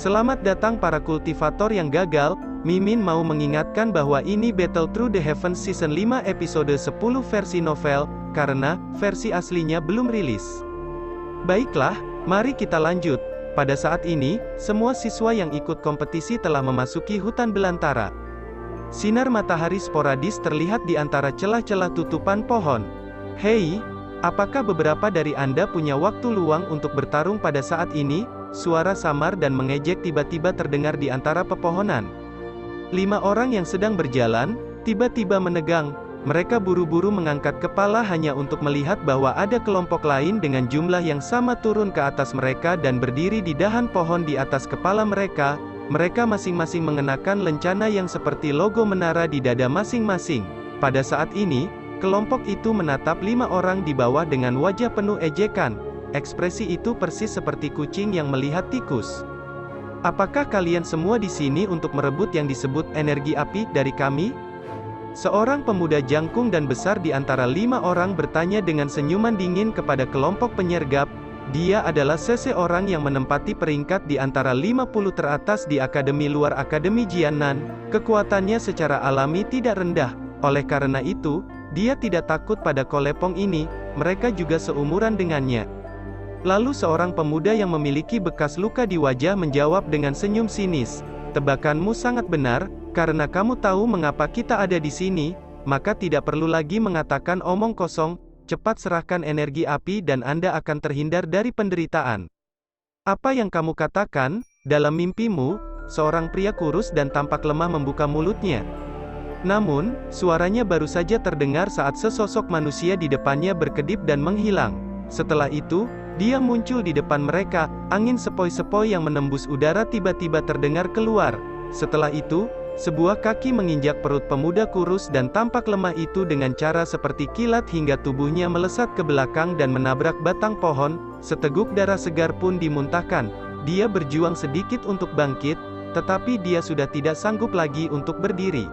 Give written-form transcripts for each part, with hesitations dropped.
Selamat datang para kultivator yang gagal. Mimin mau mengingatkan bahwa ini Battle Through the Heavens Season 5 episode 10 versi novel, karena versi aslinya belum rilis. Baiklah, mari kita lanjut. Pada saat ini, semua siswa yang ikut kompetisi telah memasuki hutan belantara. Sinar matahari sporadis terlihat di antara celah-celah tutupan pohon. Hei, apakah beberapa dari Anda punya waktu luang untuk bertarung pada saat ini? Suara samar dan mengejek tiba-tiba terdengar di antara pepohonan. 5 orang yang sedang berjalan, tiba-tiba menegang. Mereka buru-buru mengangkat kepala hanya untuk melihat bahwa ada kelompok lain dengan jumlah yang sama turun ke atas mereka dan berdiri di dahan pohon di atas kepala mereka. Mereka masing-masing mengenakan lencana yang seperti logo menara di dada masing-masing. Pada saat ini, kelompok itu menatap 5 orang di bawah dengan wajah penuh ejekan. Ekspresi itu persis seperti kucing yang melihat tikus. Apakah kalian semua di sini untuk merebut yang disebut energi api dari kami? Seorang pemuda jangkung dan besar di antara 5 orang bertanya dengan senyuman dingin kepada kelompok penyergap. Dia adalah seseorang yang menempati peringkat di antara 50 teratas di Akademi Luar Akademi Jiannan. Kekuatannya secara alami tidak rendah. Oleh karena itu, dia tidak takut pada kolepong ini. Mereka juga seumuran dengannya. Lalu seorang pemuda yang memiliki bekas luka di wajah menjawab dengan senyum sinis. Tebakanmu sangat benar, karena kamu tahu mengapa kita ada di sini, maka tidak perlu lagi mengatakan omong kosong. Cepat serahkan energi api dan Anda akan terhindar dari penderitaan. Apa yang kamu katakan? Dalam mimpimu, seorang pria kurus dan tampak lemah membuka mulutnya. Namun, suaranya baru saja terdengar saat sesosok manusia di depannya berkedip dan menghilang. Setelah itu, dia muncul di depan mereka. Angin sepoi-sepoi yang menembus udara tiba-tiba terdengar keluar. Setelah itu, sebuah kaki menginjak perut pemuda kurus dan tampak lemah itu dengan cara seperti kilat hingga tubuhnya melesat ke belakang dan menabrak batang pohon. Seteguk darah segar pun dimuntahkan. Dia berjuang sedikit untuk bangkit, tetapi dia sudah tidak sanggup lagi untuk berdiri.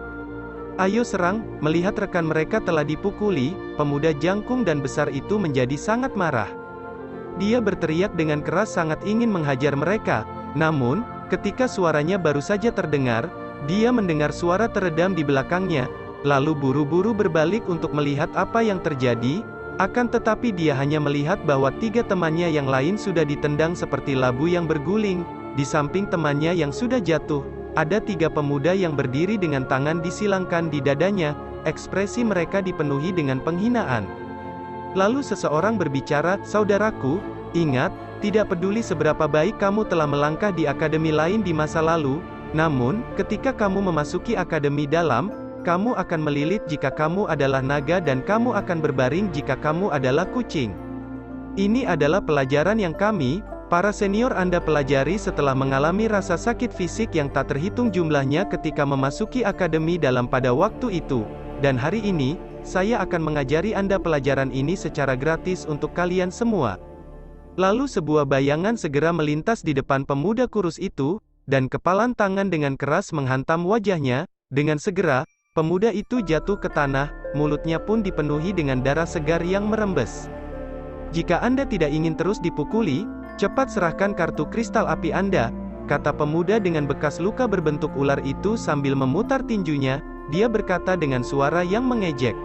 Ayo serang. Melihat rekan mereka telah dipukuli, pemuda jangkung dan besar itu menjadi sangat marah. Dia berteriak dengan keras sangat ingin menghajar mereka. Namun, ketika suaranya baru saja terdengar, dia mendengar suara teredam di belakangnya, lalu buru-buru berbalik untuk melihat apa yang terjadi. Akan tetapi dia hanya melihat bahwa 3 temannya yang lain sudah ditendang seperti labu yang berguling. Di samping temannya yang sudah jatuh, ada 3 pemuda yang berdiri dengan tangan disilangkan di dadanya. Ekspresi mereka dipenuhi dengan penghinaan. Lalu seseorang berbicara, "Saudaraku, ingat, tidak peduli seberapa baik kamu telah melangkah di akademi lain di masa lalu, namun, ketika kamu memasuki akademi dalam, kamu akan melilit jika kamu adalah naga dan kamu akan berbaring jika kamu adalah kucing. Ini adalah pelajaran yang kami, para senior Anda pelajari setelah mengalami rasa sakit fisik yang tak terhitung jumlahnya ketika memasuki akademi dalam pada waktu itu, dan hari ini, saya akan mengajari Anda pelajaran ini secara gratis untuk kalian semua." Lalu sebuah bayangan segera melintas di depan pemuda kurus itu, dan kepalan tangan dengan keras menghantam wajahnya. Dengan segera, pemuda itu jatuh ke tanah, mulutnya pun dipenuhi dengan darah segar yang merembes. "Jika Anda tidak ingin terus dipukuli, cepat serahkan kartu kristal api Anda," kata pemuda dengan bekas luka berbentuk ular itu sambil memutar tinjunya. Dia berkata dengan suara yang mengejek.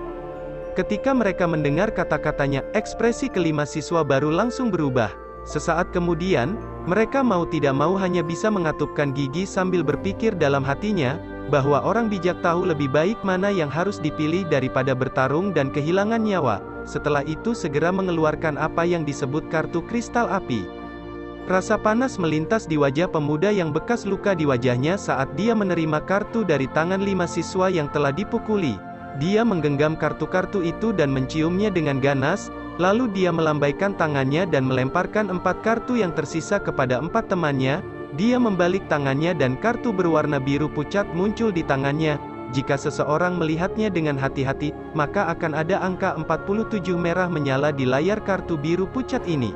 Ketika mereka mendengar kata-katanya, ekspresi kelima siswa baru langsung berubah. Sesaat kemudian, mereka mau tidak mau hanya bisa mengatupkan gigi sambil berpikir dalam hatinya, bahwa orang bijak tahu lebih baik mana yang harus dipilih daripada bertarung dan kehilangan nyawa. Setelah itu segera mengeluarkan apa yang disebut kartu kristal api. Rasa panas melintas di wajah pemuda yang bekas luka di wajahnya saat dia menerima kartu dari tangan 5 siswa yang telah dipukuli. Dia menggenggam kartu-kartu itu dan menciumnya dengan ganas, lalu dia melambaikan tangannya dan melemparkan 4 kartu yang tersisa kepada 4 temannya. Dia membalik tangannya dan kartu berwarna biru pucat muncul di tangannya. Jika seseorang melihatnya dengan hati-hati, maka akan ada angka 47 merah menyala di layar kartu biru pucat ini.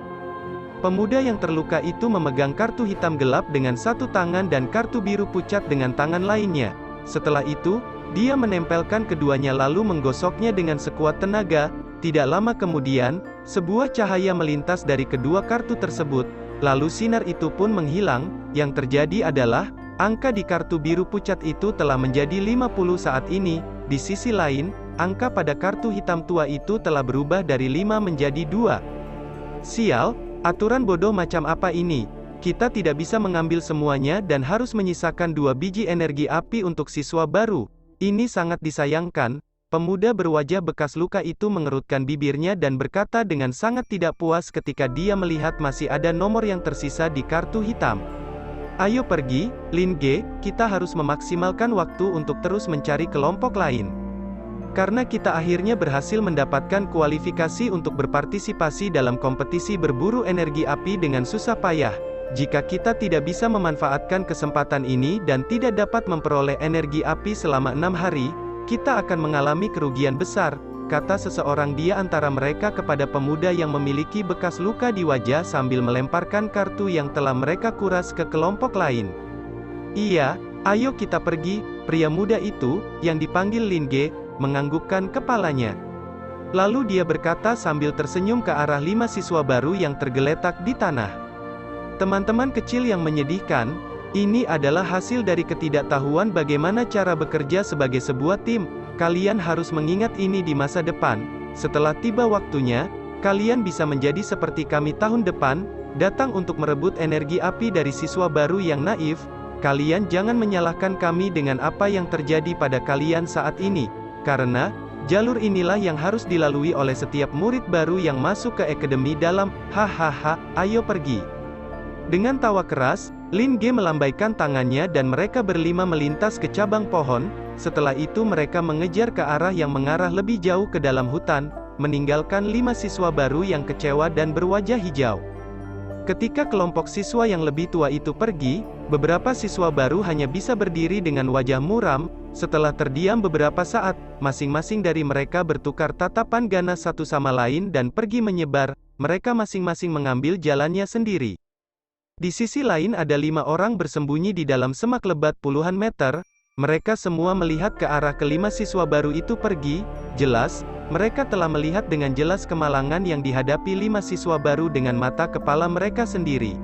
Pemuda yang terluka itu memegang kartu hitam gelap dengan satu tangan dan kartu biru pucat dengan tangan lainnya. Setelah itu, dia menempelkan keduanya lalu menggosoknya dengan sekuat tenaga. Tidak lama kemudian, sebuah cahaya melintas dari kedua kartu tersebut. lalu sinar itu pun menghilang. Yang terjadi adalah, angka di kartu biru pucat itu telah menjadi 50 saat ini. Di sisi lain, angka pada kartu hitam tua itu telah berubah dari 5 menjadi 2. Sial, aturan bodoh macam apa ini? Kita tidak bisa mengambil semuanya dan harus menyisakan 2 biji energi api untuk siswa baru. Ini sangat disayangkan. Pemuda berwajah bekas luka itu mengerutkan bibirnya dan berkata dengan sangat tidak puas ketika dia melihat masih ada nomor yang tersisa di kartu hitam. Ayo pergi, Lin Ge, kita harus memaksimalkan waktu untuk terus mencari kelompok lain. Karena kita akhirnya berhasil mendapatkan kualifikasi untuk berpartisipasi dalam kompetisi berburu energi api dengan susah payah. Jika kita tidak bisa memanfaatkan kesempatan ini dan tidak dapat memperoleh energi api selama 6 hari, kita akan mengalami kerugian besar, kata seseorang di antara mereka kepada pemuda yang memiliki bekas luka di wajah sambil melemparkan kartu yang telah mereka kuras ke kelompok lain. Iya, ayo kita pergi, pria muda itu, yang dipanggil Lin Ge, menganggukkan kepalanya. Lalu dia berkata sambil tersenyum ke arah 5 siswa baru yang tergeletak di tanah. Teman-teman kecil yang menyedihkan, ini adalah hasil dari ketidaktahuan bagaimana cara bekerja sebagai sebuah tim. Kalian harus mengingat ini di masa depan. Setelah tiba waktunya, kalian bisa menjadi seperti kami tahun depan, datang untuk merebut energi api dari siswa baru yang naif. Kalian jangan menyalahkan kami dengan apa yang terjadi pada kalian saat ini, karena jalur inilah yang harus dilalui oleh setiap murid baru yang masuk ke akademi dalam. Hahaha, ayo pergi. Dengan tawa keras, Lin Ge melambaikan tangannya dan mereka berlima melintas ke cabang pohon. Setelah itu mereka mengejar ke arah yang mengarah lebih jauh ke dalam hutan, meninggalkan 5 siswa baru yang kecewa dan berwajah hijau. Ketika kelompok siswa yang lebih tua itu pergi, beberapa siswa baru hanya bisa berdiri dengan wajah muram. Setelah terdiam beberapa saat, masing-masing dari mereka bertukar tatapan ganas satu sama lain dan pergi menyebar. Mereka masing-masing mengambil jalannya sendiri. Di sisi lain ada 5 orang bersembunyi di dalam semak lebat puluhan meter. Mereka semua melihat ke arah ke-5 siswa baru itu pergi. Jelas, mereka telah melihat dengan jelas kemalangan yang dihadapi 5 siswa baru dengan mata kepala mereka sendiri.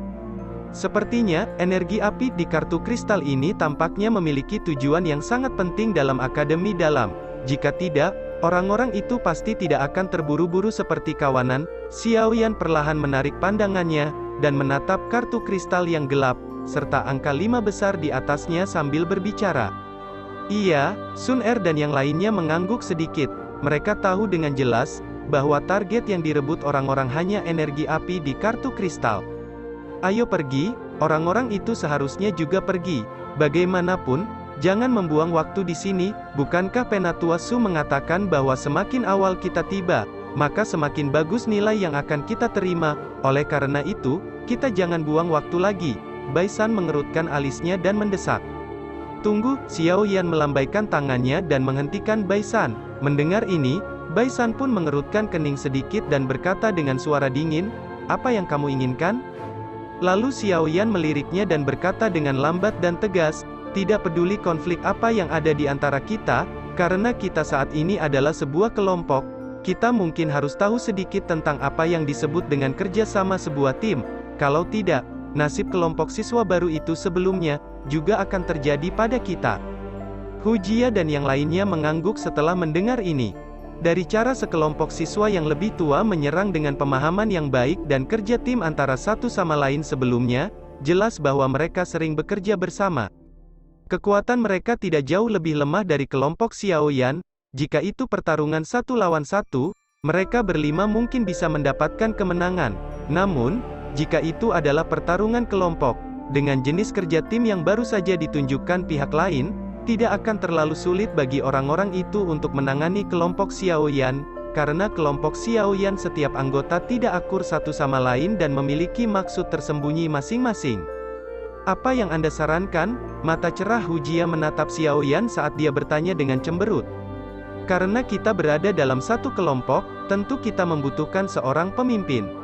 Sepertinya, energi api di kartu kristal ini tampaknya memiliki tujuan yang sangat penting dalam akademi dalam. Jika tidak, orang-orang itu pasti tidak akan terburu-buru seperti kawanan. Xiaoyan perlahan menarik pandangannya dan menatap kartu kristal yang gelap, serta angka 5 besar di atasnya sambil berbicara. Iya, Sun Er dan yang lainnya mengangguk sedikit. Mereka tahu dengan jelas, bahwa target yang direbut orang-orang hanya energi api di kartu kristal. Ayo pergi, orang-orang itu seharusnya juga pergi. Bagaimanapun, jangan membuang waktu di sini. Bukankah Penatua Su mengatakan bahwa semakin awal kita tiba, maka semakin bagus nilai yang akan kita terima. Oleh karena itu, kita jangan buang waktu lagi. Bai San mengerutkan alisnya dan mendesak. Tunggu, Xiaoyan melambaikan tangannya dan menghentikan Bai San. Mendengar ini, Bai San pun mengerutkan kening sedikit dan berkata dengan suara dingin, apa yang kamu inginkan? Lalu Xiaoyan meliriknya dan berkata dengan lambat dan tegas, tidak peduli konflik apa yang ada di antara kita, karena kita saat ini adalah sebuah kelompok, kita mungkin harus tahu sedikit tentang apa yang disebut dengan kerjasama sebuah tim. Kalau tidak, nasib kelompok siswa baru itu sebelumnya, juga akan terjadi pada kita. Hu Jia dan yang lainnya mengangguk setelah mendengar ini. Dari cara sekelompok siswa yang lebih tua menyerang dengan pemahaman yang baik dan kerja tim antara satu sama lain sebelumnya, jelas bahwa mereka sering bekerja bersama. Kekuatan mereka tidak jauh lebih lemah dari kelompok Xiaoyan. Jika itu pertarungan 1 lawan 1, mereka berlima mungkin bisa mendapatkan kemenangan. Namun, jika itu adalah pertarungan kelompok, dengan jenis kerja tim yang baru saja ditunjukkan pihak lain, tidak akan terlalu sulit bagi orang-orang itu untuk menangani kelompok Xiaoyan, karena kelompok Xiaoyan setiap anggota tidak akur satu sama lain dan memiliki maksud tersembunyi masing-masing. Apa yang Anda sarankan? Mata cerah Hu Jia menatap Xiaoyan saat dia bertanya dengan cemberut. Karena kita berada dalam satu kelompok, tentu kita membutuhkan seorang pemimpin.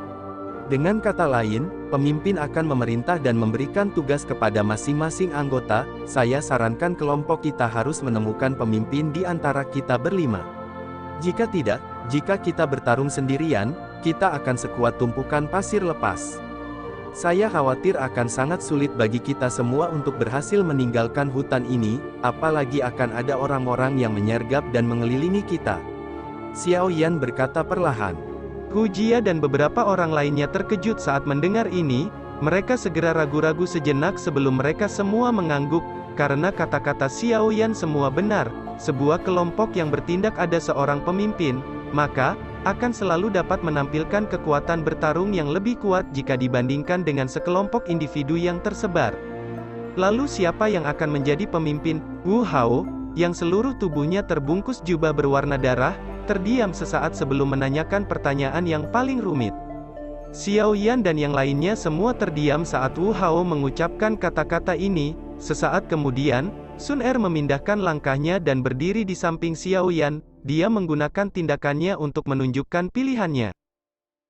Dengan kata lain, pemimpin akan memerintah dan memberikan tugas kepada masing-masing anggota. Saya sarankan kelompok kita harus menemukan pemimpin di antara kita berlima. Jika tidak, jika kita bertarung sendirian, kita akan sekuat tumpukan pasir lepas. Saya khawatir akan sangat sulit bagi kita semua untuk berhasil meninggalkan hutan ini, apalagi akan ada orang-orang yang menyergap dan mengelilingi kita. Xiao Yan berkata perlahan. Hu Jia dan beberapa orang lainnya terkejut saat mendengar ini, mereka segera ragu-ragu sejenak sebelum mereka semua mengangguk, karena kata-kata Xiao Yan semua benar, sebuah kelompok yang bertindak ada seorang pemimpin, maka, akan selalu dapat menampilkan kekuatan bertarung yang lebih kuat jika dibandingkan dengan sekelompok individu yang tersebar. Lalu siapa yang akan menjadi pemimpin? Wu Hao, yang seluruh tubuhnya terbungkus jubah berwarna darah, terdiam sesaat sebelum menanyakan pertanyaan yang paling rumit. Xiao Yan dan yang lainnya semua terdiam saat Wu Hao mengucapkan kata-kata ini. Sesaat kemudian, Sun Er memindahkan langkahnya dan berdiri di samping Xiao Yan. Dia menggunakan tindakannya untuk menunjukkan pilihannya.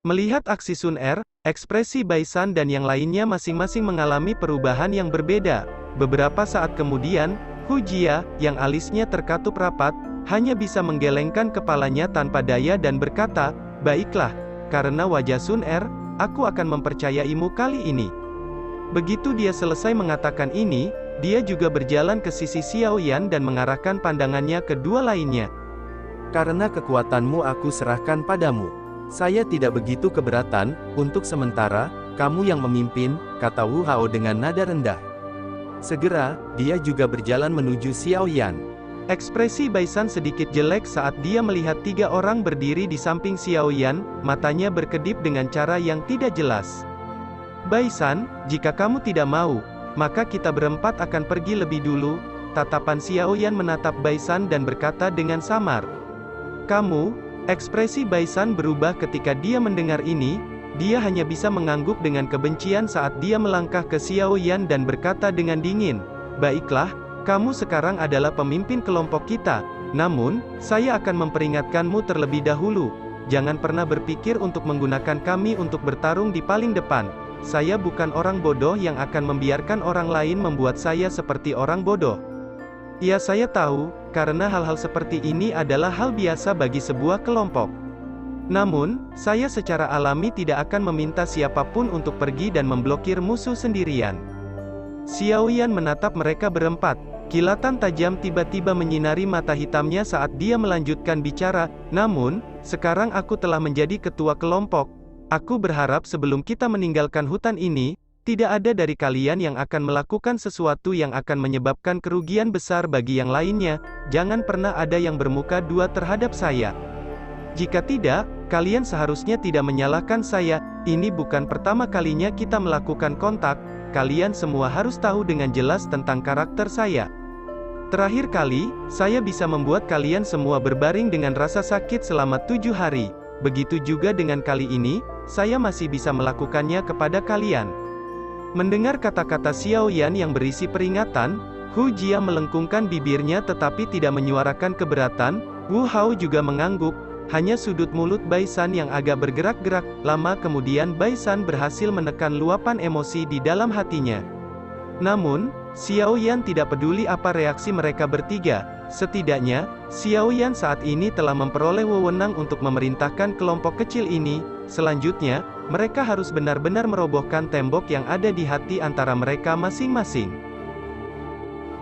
Melihat aksi Sun Er, ekspresi Bai San dan yang lainnya masing-masing mengalami perubahan yang berbeda. Beberapa saat kemudian, Hu Jia, yang alisnya terkatup rapat, hanya bisa menggelengkan kepalanya tanpa daya dan berkata, "Baiklah, karena wajah Sun Er, aku akan mempercayaimu kali ini." Begitu dia selesai mengatakan ini, dia juga berjalan ke sisi Xiao Yan dan mengarahkan pandangannya ke dua lainnya. Karena kekuatanmu aku serahkan padamu. Saya tidak begitu keberatan, untuk sementara, kamu yang memimpin, kata Wu Hao dengan nada rendah. Segera, dia juga berjalan menuju Xiao Yan. Ekspresi Bai San sedikit jelek saat dia melihat tiga orang berdiri di samping Xiao Yan, matanya berkedip dengan cara yang tidak jelas. "Bai San, jika kamu tidak mau, maka kita berempat akan pergi lebih dulu." Tatapan Xiao Yan menatap Bai San dan berkata dengan samar. "Kamu?" Ekspresi Bai San berubah ketika dia mendengar ini, dia hanya bisa mengangguk dengan kebencian saat dia melangkah ke Xiao Yan dan berkata dengan dingin, "Baiklah, kamu sekarang adalah pemimpin kelompok kita, namun, saya akan memperingatkanmu terlebih dahulu, jangan pernah berpikir untuk menggunakan kami untuk bertarung di paling depan. Saya bukan orang bodoh yang akan membiarkan orang lain membuat saya seperti orang bodoh." Ya, saya tahu, karena hal-hal seperti ini adalah hal biasa bagi sebuah kelompok. Namun, saya secara alami tidak akan meminta siapapun untuk pergi dan memblokir musuh sendirian. Xiao Yan menatap mereka berempat. Kilatan tajam tiba-tiba menyinari mata hitamnya saat dia melanjutkan bicara, "Namun, sekarang aku telah menjadi ketua kelompok. Aku berharap sebelum kita meninggalkan hutan ini, tidak ada dari kalian yang akan melakukan sesuatu yang akan menyebabkan kerugian besar bagi yang lainnya. Jangan pernah ada yang bermuka dua terhadap saya. Jika tidak, kalian seharusnya tidak menyalahkan saya. Ini bukan pertama kalinya kita melakukan kontak. Kalian semua harus tahu dengan jelas tentang karakter saya. Terakhir kali, saya bisa membuat kalian semua berbaring dengan rasa sakit selama 7 hari. Begitu juga dengan kali ini, saya masih bisa melakukannya kepada kalian." Mendengar kata-kata Xiao Yan yang berisi peringatan, Hu Jia melengkungkan bibirnya tetapi tidak menyuarakan keberatan. Wu Hao juga mengangguk, hanya sudut mulut Bai San yang agak bergerak-gerak. Lama kemudian Bai San berhasil menekan luapan emosi di dalam hatinya. Namun, Xiao Yan tidak peduli apa reaksi mereka bertiga. Setidaknya, Xiao Yan saat ini telah memperoleh wewenang untuk memerintahkan kelompok kecil ini. Selanjutnya, mereka harus benar-benar merobohkan tembok yang ada di hati antara mereka masing-masing.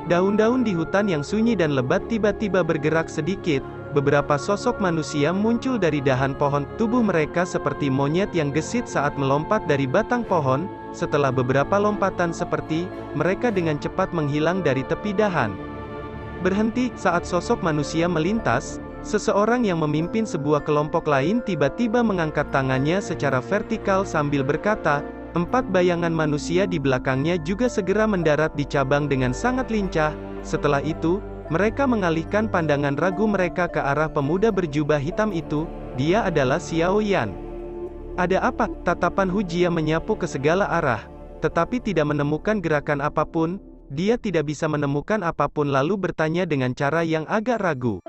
Daun-daun di hutan yang sunyi dan lebat tiba-tiba bergerak sedikit. Beberapa sosok manusia muncul dari dahan pohon. Tubuh mereka seperti monyet yang gesit saat melompat dari batang pohon. Setelah beberapa lompatan seperti, mereka dengan cepat menghilang dari tepi dahan. Berhenti saat sosok manusia melintas. Seseorang yang memimpin sebuah kelompok lain tiba-tiba mengangkat tangannya secara vertikal sambil berkata, 4 bayangan manusia di belakangnya juga segera mendarat di cabang dengan sangat lincah. Setelah itu, mereka mengalihkan pandangan ragu mereka ke arah pemuda berjubah hitam itu. Dia adalah Xiao Yan. "Ada apa?" Tatapan Hu Jia menyapu ke segala arah, tetapi tidak menemukan gerakan apapun. Dia tidak bisa menemukan apapun lalu bertanya dengan cara yang agak ragu.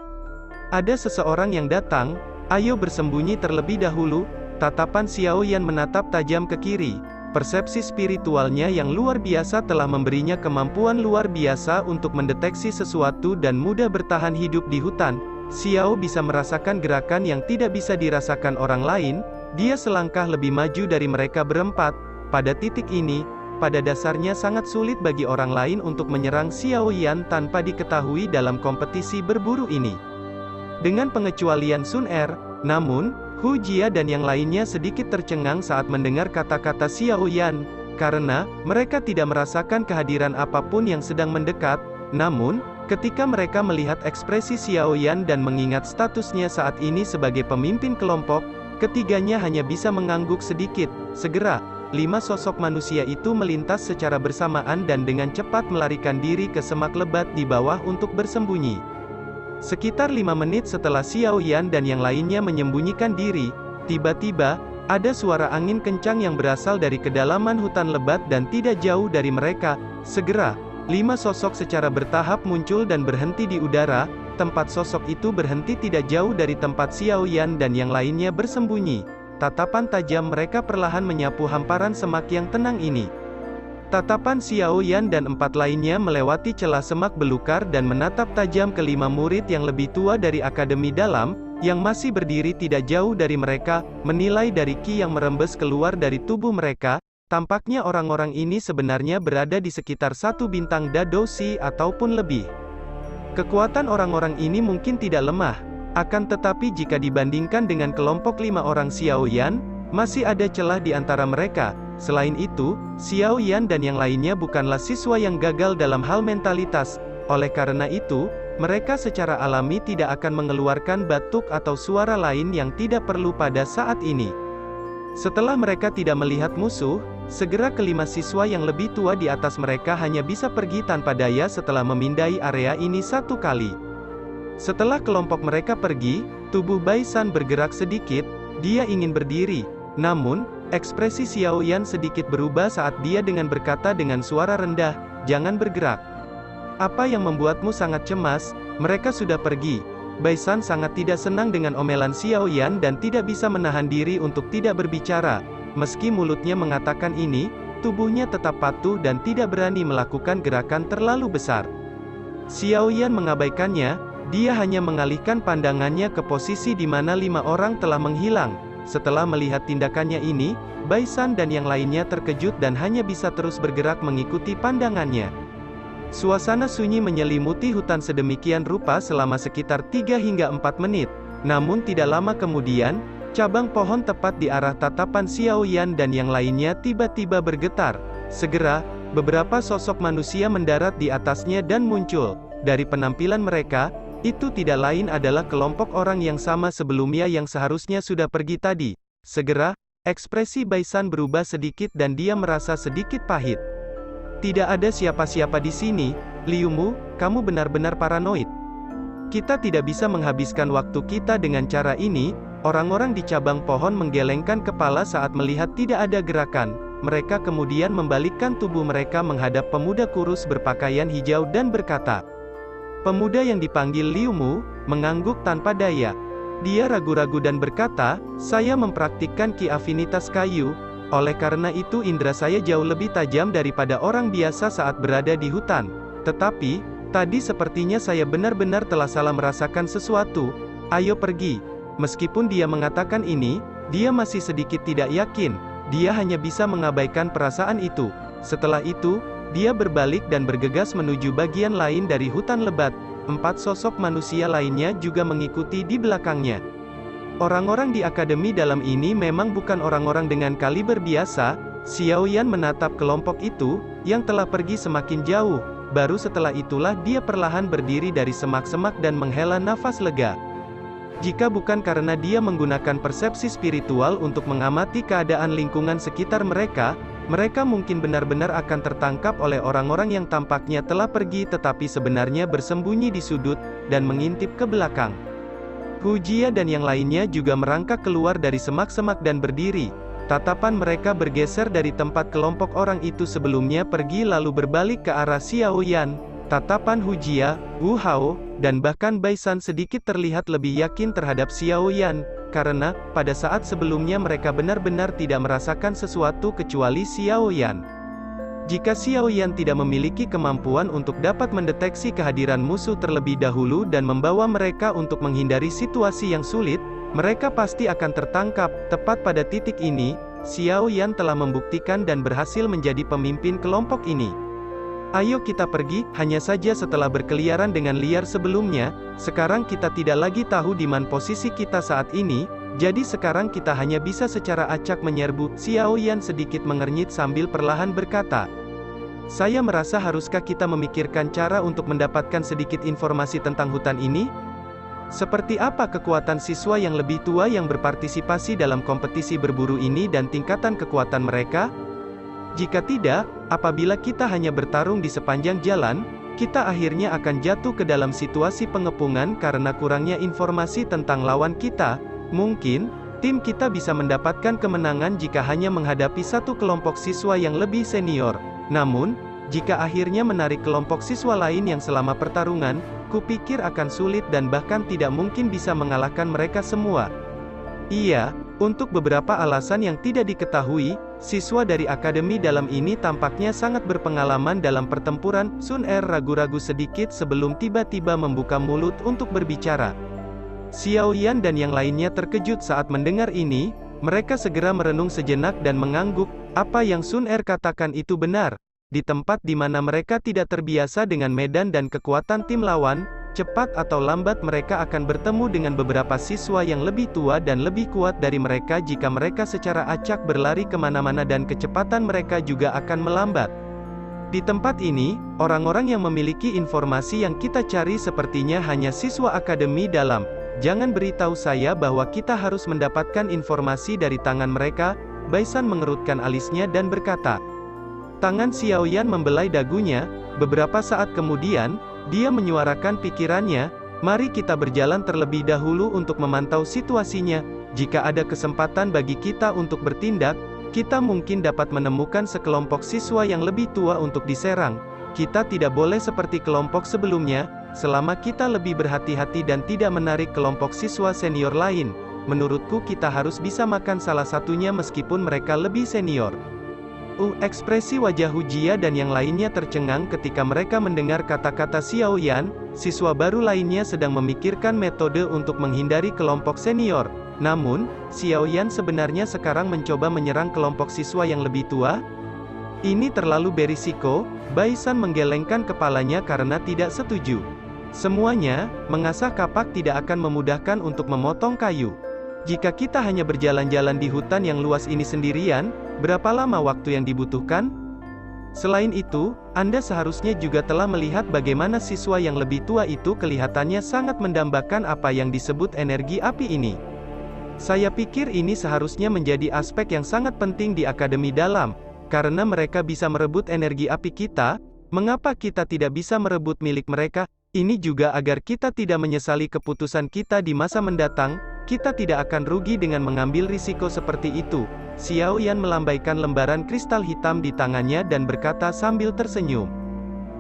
"Ada seseorang yang datang, ayo bersembunyi terlebih dahulu." Tatapan Xiao Yan menatap tajam ke kiri. Persepsi spiritualnya yang luar biasa telah memberinya kemampuan luar biasa untuk mendeteksi sesuatu dan mudah bertahan hidup di hutan. Xiao bisa merasakan gerakan yang tidak bisa dirasakan orang lain. Dia selangkah lebih maju dari mereka berempat. pada titik ini, pada dasarnya sangat sulit bagi orang lain untuk menyerang Xiao Yan tanpa diketahui dalam kompetisi berburu ini. Dengan pengecualian Sun Er, namun, Hu Jia dan yang lainnya sedikit tercengang saat mendengar kata-kata Xiao Yan, karena mereka tidak merasakan kehadiran apapun yang sedang mendekat. Namun, ketika mereka melihat ekspresi Xiao Yan dan mengingat statusnya saat ini sebagai pemimpin kelompok, ketiganya hanya bisa mengangguk sedikit. Segera, 5 sosok manusia itu melintas secara bersamaan dan dengan cepat melarikan diri ke semak lebat di bawah untuk bersembunyi. Sekitar 5 menit setelah Xiao Yan dan yang lainnya menyembunyikan diri, tiba-tiba, ada suara angin kencang yang berasal dari kedalaman hutan lebat dan tidak jauh dari mereka. Segera, 5 sosok secara bertahap muncul dan berhenti di udara. Tempat sosok itu berhenti tidak jauh dari tempat Xiao Yan dan yang lainnya bersembunyi. Tatapan tajam mereka perlahan menyapu hamparan semak yang tenang ini. Tatapan Xiao Yan dan 4 lainnya melewati celah semak belukar dan menatap tajam ke 5 murid yang lebih tua dari Akademi Dalam, yang masih berdiri tidak jauh dari mereka. Menilai dari ki yang merembes keluar dari tubuh mereka, tampaknya orang-orang ini sebenarnya berada di sekitar 1 bintang Dadoshi ataupun lebih. Kekuatan orang-orang ini mungkin tidak lemah, akan tetapi jika dibandingkan dengan kelompok 5 orang Xiao Yan, masih ada celah di antara mereka. Selain itu, Xiao Yan dan yang lainnya bukanlah siswa yang gagal dalam hal mentalitas. Oleh karena itu, mereka secara alami tidak akan mengeluarkan batuk atau suara lain yang tidak perlu pada saat ini. Setelah mereka tidak melihat musuh, segera kelima siswa yang lebih tua di atas mereka hanya bisa pergi tanpa daya setelah memindai area ini 1 kali. Setelah kelompok mereka pergi, tubuh Bai San bergerak sedikit. Dia ingin berdiri, namun, ekspresi Xiao Yan sedikit berubah saat dia dengan berkata dengan suara rendah, "Jangan bergerak. Apa yang membuatmu sangat cemas? Mereka sudah pergi." Bai San sangat tidak senang dengan omelan Xiao Yan dan tidak bisa menahan diri untuk tidak berbicara. Meski mulutnya mengatakan ini, tubuhnya tetap patuh dan tidak berani melakukan gerakan terlalu besar. Xiao Yan mengabaikannya, dia hanya mengalihkan pandangannya ke posisi di mana 5 orang telah menghilang. Setelah melihat tindakannya ini, Bai San dan yang lainnya terkejut dan hanya bisa terus bergerak mengikuti pandangannya. Suasana sunyi menyelimuti hutan sedemikian rupa selama sekitar 3 hingga 4 menit. Namun tidak lama kemudian, cabang pohon tepat di arah tatapan Xiao Yan dan yang lainnya tiba-tiba bergetar. Segera, beberapa sosok manusia mendarat di atasnya dan muncul. Dari penampilan mereka, itu tidak lain adalah kelompok orang yang sama sebelumnya yang seharusnya sudah pergi tadi. Segera, ekspresi Bai San berubah sedikit dan dia merasa sedikit pahit. Tidak ada siapa-siapa di sini. Liu Mu, kamu benar-benar paranoid. Kita tidak bisa menghabiskan waktu kita dengan cara ini. Orang-orang di cabang pohon menggelengkan kepala saat melihat tidak ada gerakan. Mereka kemudian membalikkan tubuh mereka menghadap pemuda kurus berpakaian hijau dan berkata. Pemuda yang dipanggil Liu Mu, mengangguk tanpa daya. Dia ragu-ragu dan berkata, "Saya mempraktikkan ki afinitas kayu. Oleh karena itu indera saya jauh lebih tajam daripada orang biasa saat berada di hutan. Tetapi, tadi sepertinya saya benar-benar telah salah merasakan sesuatu. Ayo pergi." Meskipun dia mengatakan ini, dia masih sedikit tidak yakin. Dia hanya bisa mengabaikan perasaan itu. Setelah itu, dia berbalik dan bergegas menuju bagian lain dari hutan lebat. 4 sosok manusia lainnya juga mengikuti di belakangnya. Orang-orang di Akademi Dalam ini memang bukan orang-orang dengan kaliber biasa. Xiao Yan menatap kelompok itu, yang telah pergi semakin jauh. Baru setelah itulah dia perlahan berdiri dari semak-semak dan menghela nafas lega. Jika bukan karena dia menggunakan persepsi spiritual untuk mengamati keadaan lingkungan sekitar mereka, mereka mungkin benar-benar akan tertangkap oleh orang-orang yang tampaknya telah pergi tetapi sebenarnya bersembunyi di sudut, dan mengintip ke belakang. Hu Jia dan yang lainnya juga merangkak keluar dari semak-semak dan berdiri. Tatapan mereka bergeser dari tempat kelompok orang itu sebelumnya pergi lalu berbalik ke arah Xiao Yan. Tatapan Hu Jia, Wu Hao, dan bahkan Bai San sedikit terlihat lebih yakin terhadap Xiao Yan, karena, pada saat sebelumnya mereka benar-benar tidak merasakan sesuatu kecuali Xiao Yan. Jika Xiao Yan tidak memiliki kemampuan untuk dapat mendeteksi kehadiran musuh terlebih dahulu dan membawa mereka untuk menghindari situasi yang sulit, mereka pasti akan tertangkap. Tepat pada titik ini, Xiao Yan telah membuktikan dan berhasil menjadi pemimpin kelompok ini. Ayo kita pergi, hanya saja setelah berkeliaran dengan liar sebelumnya, sekarang kita tidak lagi tahu di mana posisi kita saat ini, jadi sekarang kita hanya bisa secara acak menyerbu. Xiao Yan sedikit mengernyit sambil perlahan berkata, saya merasa haruskah kita memikirkan cara untuk mendapatkan sedikit informasi tentang hutan ini? Seperti apa kekuatan siswa yang lebih tua yang berpartisipasi dalam kompetisi berburu ini dan tingkatan kekuatan mereka? Jika tidak, apabila kita hanya bertarung di sepanjang jalan, kita akhirnya akan jatuh ke dalam situasi pengepungan karena kurangnya informasi tentang lawan kita. Mungkin, tim kita bisa mendapatkan kemenangan jika hanya menghadapi satu kelompok siswa yang lebih senior. Namun, jika akhirnya menarik kelompok siswa lain yang selama pertarungan, kupikir akan sulit dan bahkan tidak mungkin bisa mengalahkan mereka semua. Iya, untuk beberapa alasan yang tidak diketahui, siswa dari akademi dalam ini tampaknya sangat berpengalaman dalam pertempuran. Sun Er ragu-ragu sedikit sebelum tiba-tiba membuka mulut untuk berbicara. Xiao Yan dan yang lainnya terkejut saat mendengar ini, mereka segera merenung sejenak dan mengangguk, apa yang Sun Er katakan itu benar. Di tempat di mana mereka tidak terbiasa dengan medan dan kekuatan tim lawan, cepat atau lambat mereka akan bertemu dengan beberapa siswa yang lebih tua dan lebih kuat dari mereka jika mereka secara acak berlari kemana-mana dan kecepatan mereka juga akan melambat. Di tempat ini, orang-orang yang memiliki informasi yang kita cari sepertinya hanya siswa akademi dalam. Jangan beritahu saya bahwa kita harus mendapatkan informasi dari tangan mereka. Baisan mengerutkan alisnya dan berkata. Tangan Xiao Yan membelai dagunya. Beberapa saat kemudian, dia menyuarakan pikirannya, mari kita berjalan terlebih dahulu untuk memantau situasinya. Jika ada kesempatan bagi kita untuk bertindak, kita mungkin dapat menemukan sekelompok siswa yang lebih tua untuk diserang. Kita tidak boleh seperti kelompok sebelumnya, selama kita lebih berhati-hati dan tidak menarik kelompok siswa senior lain. Menurutku kita harus bisa makan salah satunya meskipun mereka lebih senior. Ekspresi wajah Hu Jia dan yang lainnya tercengang ketika mereka mendengar kata-kata Xiao Yan. Siswa baru lainnya sedang memikirkan metode untuk menghindari kelompok senior. Namun, Xiao Yan sebenarnya sekarang mencoba menyerang kelompok siswa yang lebih tua? Ini terlalu berisiko. Baisan menggelengkan kepalanya karena tidak setuju. Semuanya, mengasah kapak tidak akan memudahkan untuk memotong kayu. Jika kita hanya berjalan-jalan di hutan yang luas ini sendirian, berapa lama waktu yang dibutuhkan? Selain itu, Anda seharusnya juga telah melihat bagaimana siswa yang lebih tua itu kelihatannya sangat mendambakan apa yang disebut energi api ini. Saya pikir ini seharusnya menjadi aspek yang sangat penting di akademi dalam, karena mereka bisa merebut energi api kita. Mengapa kita tidak bisa merebut milik mereka? Ini juga agar kita tidak menyesali keputusan kita di masa mendatang. Kita tidak akan rugi dengan mengambil risiko seperti itu. Xiao Yan melambaikan lembaran kristal hitam di tangannya dan berkata sambil tersenyum.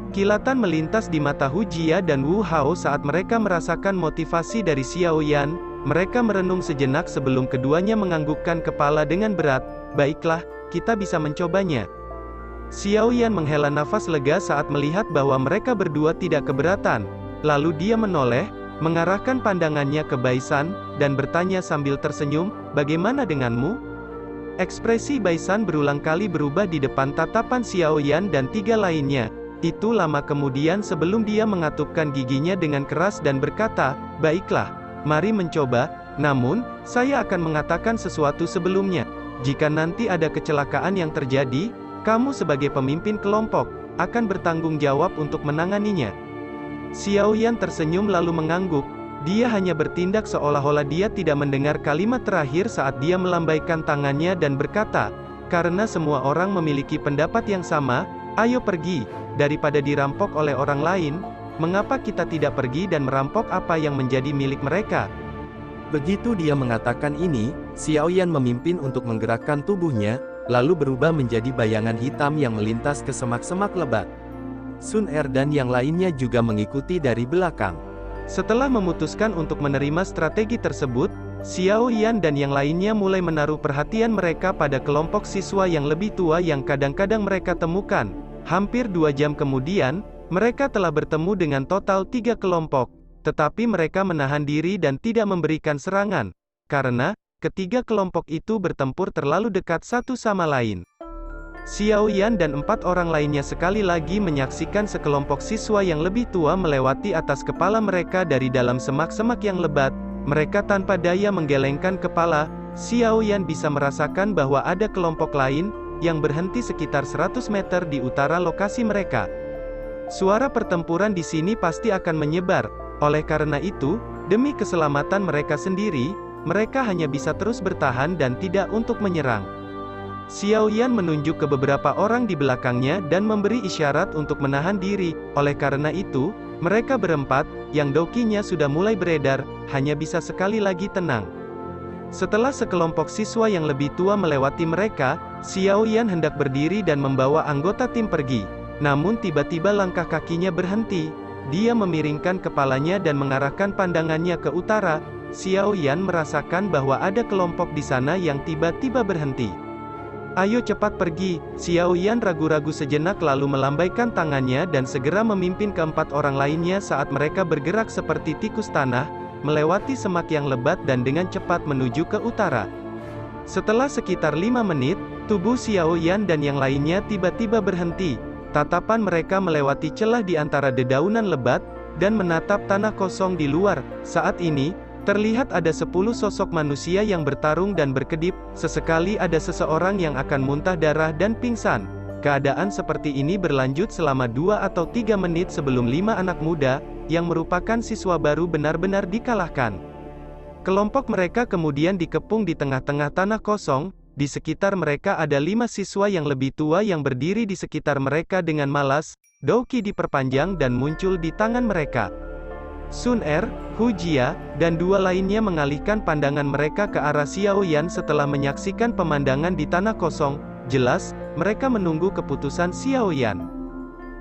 Kilatan melintas di mata Hu Jia dan Wu Hao saat mereka merasakan motivasi dari Xiao Yan. Mereka merenung sejenak sebelum keduanya menganggukkan kepala dengan berat. Baiklah, kita bisa mencobanya. Xiao Yan menghela nafas lega saat melihat bahwa mereka berdua tidak keberatan. Lalu dia menoleh, mengarahkan pandangannya ke Baisan, dan bertanya sambil tersenyum, bagaimana denganmu? Ekspresi Baisan berulang kali berubah di depan tatapan Xiao Yan dan tiga lainnya. Itu lama kemudian sebelum dia mengatupkan giginya dengan keras dan berkata, baiklah, mari mencoba, namun, saya akan mengatakan sesuatu sebelumnya. Jika nanti ada kecelakaan yang terjadi, kamu sebagai pemimpin kelompok, akan bertanggung jawab untuk menanganinya. Xiao Yan tersenyum lalu mengangguk. Dia hanya bertindak seolah-olah dia tidak mendengar kalimat terakhir saat dia melambaikan tangannya dan berkata, karena semua orang memiliki pendapat yang sama, ayo pergi, daripada dirampok oleh orang lain, mengapa kita tidak pergi dan merampok apa yang menjadi milik mereka? Begitu dia mengatakan ini, Xiao Yan memimpin untuk menggerakkan tubuhnya, lalu berubah menjadi bayangan hitam yang melintas ke semak-semak lebat. Sun Er dan yang lainnya juga mengikuti dari belakang. Setelah memutuskan untuk menerima strategi tersebut, Xiao Yan dan yang lainnya mulai menaruh perhatian mereka pada kelompok siswa yang lebih tua yang kadang-kadang mereka temukan. Hampir 2 jam kemudian, mereka telah bertemu dengan total 3 kelompok, tetapi mereka menahan diri dan tidak memberikan serangan. Karena, ketiga kelompok itu bertempur terlalu dekat satu sama lain. Xiao Yan dan 4 orang lainnya sekali lagi menyaksikan sekelompok siswa yang lebih tua melewati atas kepala mereka dari dalam semak-semak yang lebat. Mereka tanpa daya menggelengkan kepala. Xiao Yan bisa merasakan bahwa ada kelompok lain yang berhenti sekitar 100 meter di utara lokasi mereka. Suara pertempuran di sini pasti akan menyebar. Oleh karena itu, demi keselamatan mereka sendiri, mereka hanya bisa terus bertahan dan tidak untuk menyerang. Xiao Yan menunjuk ke beberapa orang di belakangnya dan memberi isyarat untuk menahan diri. Oleh karena itu, mereka berempat, yang dokinya sudah mulai beredar, hanya bisa sekali lagi tenang. Setelah sekelompok siswa yang lebih tua melewati mereka, Xiao Yan hendak berdiri dan membawa anggota tim pergi. Namun tiba-tiba langkah kakinya berhenti. Dia memiringkan kepalanya dan mengarahkan pandangannya ke utara. Xiao Yan merasakan bahwa ada kelompok di sana yang tiba-tiba berhenti. "Ayo cepat pergi." Xiao Yan ragu-ragu sejenak lalu melambaikan tangannya dan segera memimpin keempat orang lainnya saat mereka bergerak seperti tikus tanah, melewati semak yang lebat dan dengan cepat menuju ke utara. Setelah sekitar 5 menit, tubuh Xiao Yan dan yang lainnya tiba-tiba berhenti. Tatapan mereka melewati celah di antara dedaunan lebat, dan menatap tanah kosong di luar. Saat ini, terlihat ada 10 sosok manusia yang bertarung dan berkedip. Sesekali ada seseorang yang akan muntah darah dan pingsan. Keadaan seperti ini berlanjut selama 2 atau 3 menit sebelum 5 anak muda, yang merupakan siswa baru benar-benar dikalahkan. Kelompok mereka kemudian dikepung di tengah-tengah tanah kosong. Di sekitar mereka ada 5 siswa yang lebih tua yang berdiri di sekitar mereka dengan malas. Doki diperpanjang dan muncul di tangan mereka. Sun Er, Hu Jia, dan 2 lainnya mengalihkan pandangan mereka ke arah Xiao Yan setelah menyaksikan pemandangan di tanah kosong. Jelas, mereka menunggu keputusan Xiao Yan.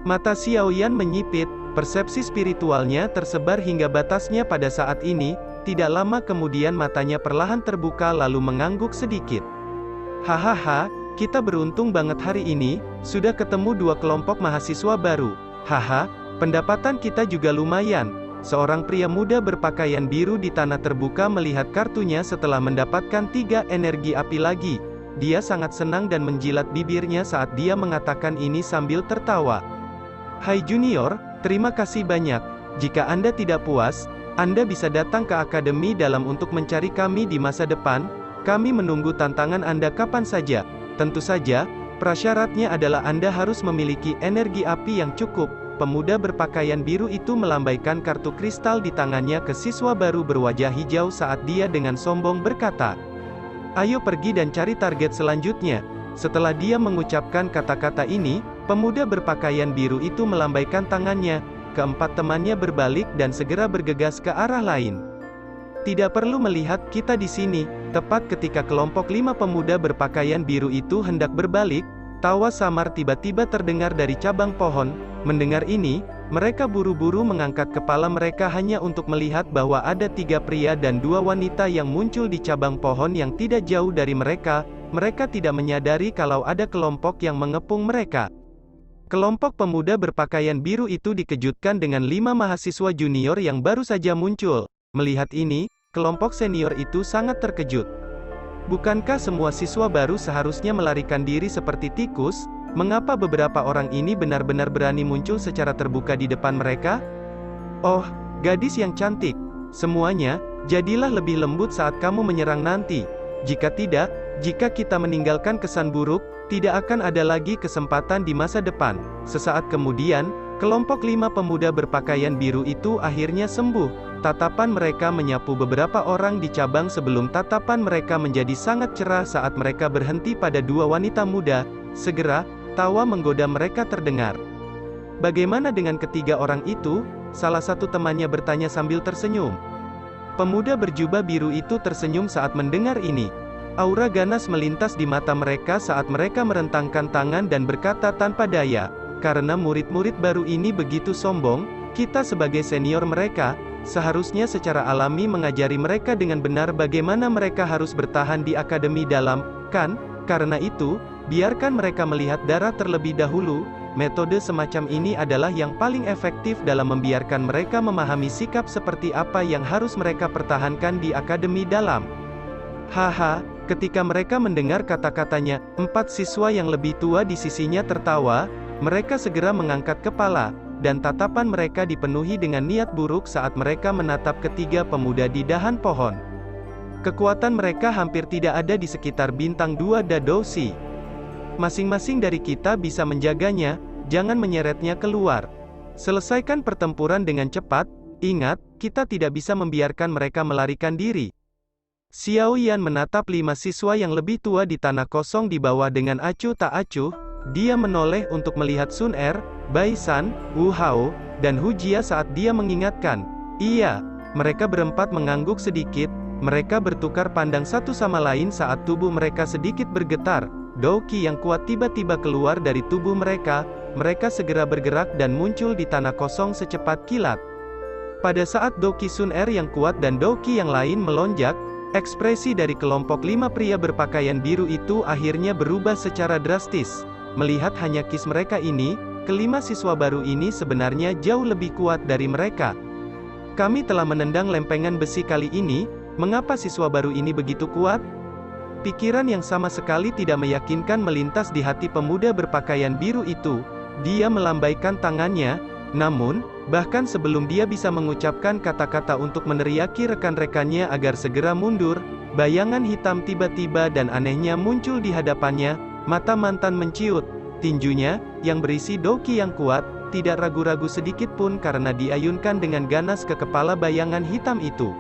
Mata Xiao Yan menyipit, persepsi spiritualnya tersebar hingga batasnya pada saat ini. Tidak lama kemudian matanya perlahan terbuka lalu mengangguk sedikit. "Hahaha, kita beruntung banget hari ini, sudah ketemu 2 kelompok mahasiswa baru. Haha, pendapatan kita juga lumayan." Seorang pria muda berpakaian biru di tanah terbuka melihat kartunya setelah mendapatkan 3 energi api lagi. Dia sangat senang dan menjilat bibirnya saat dia mengatakan ini sambil tertawa. "Hai Junior, terima kasih banyak. Jika Anda tidak puas, Anda bisa datang ke akademi dalam untuk mencari kami di masa depan. Kami menunggu tantangan Anda kapan saja. Tentu saja, prasyaratnya adalah Anda harus memiliki energi api yang cukup." Pemuda berpakaian biru itu melambaikan kartu kristal di tangannya ke siswa baru berwajah hijau saat dia dengan sombong berkata, "Ayo pergi dan cari target selanjutnya." Setelah dia mengucapkan kata-kata ini, pemuda berpakaian biru itu melambaikan tangannya. Keempat temannya berbalik dan segera bergegas ke arah lain. "Tidak perlu melihat kita di sini." Tepat ketika kelompok 5 pemuda berpakaian biru itu hendak berbalik, tawa samar tiba-tiba terdengar dari cabang pohon. Mendengar ini, mereka buru-buru mengangkat kepala mereka hanya untuk melihat bahwa ada 3 pria dan 2 wanita yang muncul di cabang pohon yang tidak jauh dari mereka. Mereka tidak menyadari kalau ada kelompok yang mengepung mereka. Kelompok pemuda berpakaian biru itu dikejutkan dengan 5 mahasiswa junior yang baru saja muncul. Melihat ini, kelompok senior itu sangat terkejut. Bukankah semua siswa baru seharusnya melarikan diri seperti tikus? Mengapa beberapa orang ini benar-benar berani muncul secara terbuka di depan mereka? "Oh, gadis yang cantik. Semuanya, jadilah lebih lembut saat kamu menyerang nanti. Jika tidak, jika kita meninggalkan kesan buruk, tidak akan ada lagi kesempatan di masa depan." Sesaat kemudian, kelompok 5 pemuda berpakaian biru itu akhirnya sembuh. Tatapan mereka menyapu beberapa orang di cabang sebelum tatapan mereka menjadi sangat cerah saat mereka berhenti pada 2 wanita muda. Segera, tawa menggoda mereka terdengar. "Bagaimana dengan ketiga orang itu?" salah satu temannya bertanya sambil tersenyum. Pemuda berjubah biru itu tersenyum saat mendengar ini. Aura ganas melintas di mata mereka saat mereka merentangkan tangan dan berkata tanpa daya, "Karena murid-murid baru ini begitu sombong, kita sebagai senior mereka, seharusnya secara alami mengajari mereka dengan benar bagaimana mereka harus bertahan di akademi dalam, kan? Karena itu, biarkan mereka melihat darah terlebih dahulu." Metode semacam ini adalah yang paling efektif dalam membiarkan mereka memahami sikap seperti apa yang harus mereka pertahankan di akademi dalam. Haha, ketika mereka mendengar kata-katanya, 4 siswa yang lebih tua di sisinya tertawa, mereka segera mengangkat kepala, dan tatapan mereka dipenuhi dengan niat buruk saat mereka menatap ketiga pemuda di dahan pohon. Kekuatan mereka hampir tidak ada di sekitar bintang 2 Dadoushi. Masing-masing dari kita bisa menjaganya, jangan menyeretnya keluar. Selesaikan pertempuran dengan cepat, ingat, kita tidak bisa membiarkan mereka melarikan diri. Xiao Yan menatap 5 siswa yang lebih tua di tanah kosong di bawah dengan acuh tak acuh. Dia menoleh untuk melihat Sun Er, Bai San, Wu Hao, dan Hu Jia saat dia mengingatkan. Iya, mereka berempat mengangguk sedikit, mereka bertukar pandang satu sama lain saat tubuh mereka sedikit bergetar. Doqi yang kuat tiba-tiba keluar dari tubuh mereka, mereka segera bergerak dan muncul di tanah kosong secepat kilat. Pada saat Doqi Sun Er yang kuat dan Doqi yang lain melonjak, ekspresi dari kelompok 5 pria berpakaian biru itu akhirnya berubah secara drastis. Melihat hanya kis mereka ini, kelima siswa baru ini sebenarnya jauh lebih kuat dari mereka. Kami telah menendang lempengan besi kali ini, mengapa siswa baru ini begitu kuat? Pikiran yang sama sekali tidak meyakinkan melintas di hati pemuda berpakaian biru itu. Dia melambaikan tangannya, namun, bahkan sebelum dia bisa mengucapkan kata-kata untuk meneriaki rekan-rekannya agar segera mundur, bayangan hitam tiba-tiba dan anehnya muncul di hadapannya, mata mantan menciut, tinjunya, yang berisi Doqi yang kuat, tidak ragu-ragu sedikit pun karena diayunkan dengan ganas ke kepala bayangan hitam itu.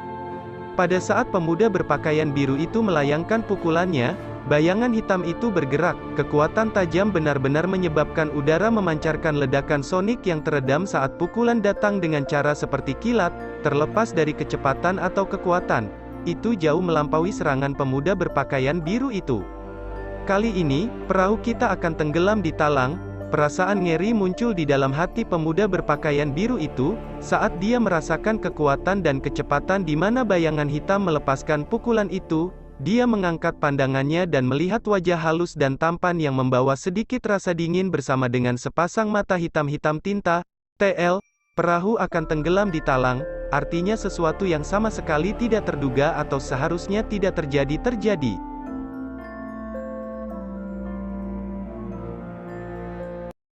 Pada saat pemuda berpakaian biru itu melayangkan pukulannya, bayangan hitam itu bergerak, kekuatan tajam benar-benar menyebabkan udara memancarkan ledakan sonik yang teredam saat pukulan datang dengan cara seperti kilat, terlepas dari kecepatan atau kekuatan. Itu jauh melampaui serangan pemuda berpakaian biru itu. Kali ini, perahu kita akan tenggelam di talang. Perasaan ngeri muncul di dalam hati pemuda berpakaian biru itu, saat dia merasakan kekuatan dan kecepatan di mana bayangan hitam melepaskan pukulan itu. Dia mengangkat pandangannya dan melihat wajah halus dan tampan yang membawa sedikit rasa dingin bersama dengan sepasang mata hitam-hitam tinta. TL, perahu akan tenggelam di talang, artinya sesuatu yang sama sekali tidak terduga atau seharusnya tidak terjadi.